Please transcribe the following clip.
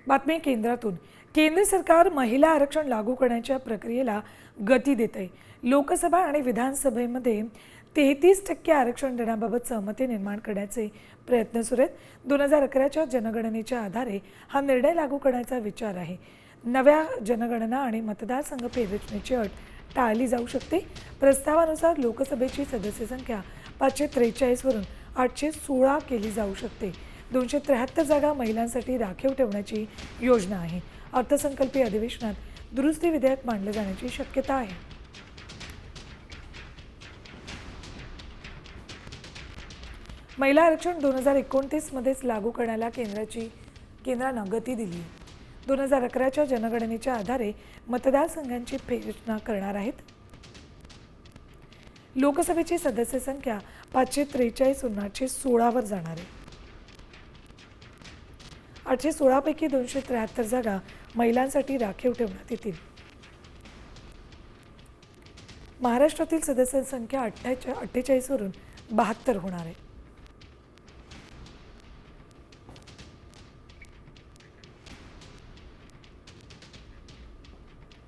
बातमी केंद्रातून। केंद्र सरकार महिला आरक्षण लागू करण्याच्या प्रक्रियेला गती देत आहे। लोकसभा आणि विधानसभेमध्ये 33% आरक्षण देण्याबाबत सहमती निर्माण करण्याचे प्रयत्न सुरू आहेत। 2011च्या जनगणनेच्या आधारे हा निर्णय लागू करण्याचा विचार आहे। नव्या जनगणना आणि मतदारसंघ फेररचनेची अट टाळली जाऊ शकते। प्रस्तावानुसार लोकसभेची सदस्य संख्या 543 वरून 816 केली जाऊ शकते। 273 जागा महिलांसाठी राखीव ठेवण्याची योजना आहे। अर्थसंकल्पीय अधिवेशनात दुरुस्ती विधेयक मांडले जाण्याची शक्यता आहे। महिला आरक्षण 2029 मध्येच लागू करण्याला केंद्रानं गती दिली आहे। 2011च्या जनगणनेच्या आधारे मतदारसंघांची फेररचना करणार आहेत। लोकसभेची सदस्य संख्या 543 वरून 816 वर जाणार आहे। 816 पैकी 273 जागा महिलांसाठी राखीव ठेवण्यात येतील। महाराष्ट्रातील सदस्य संख्या 48 वरून 72 होणार आहे।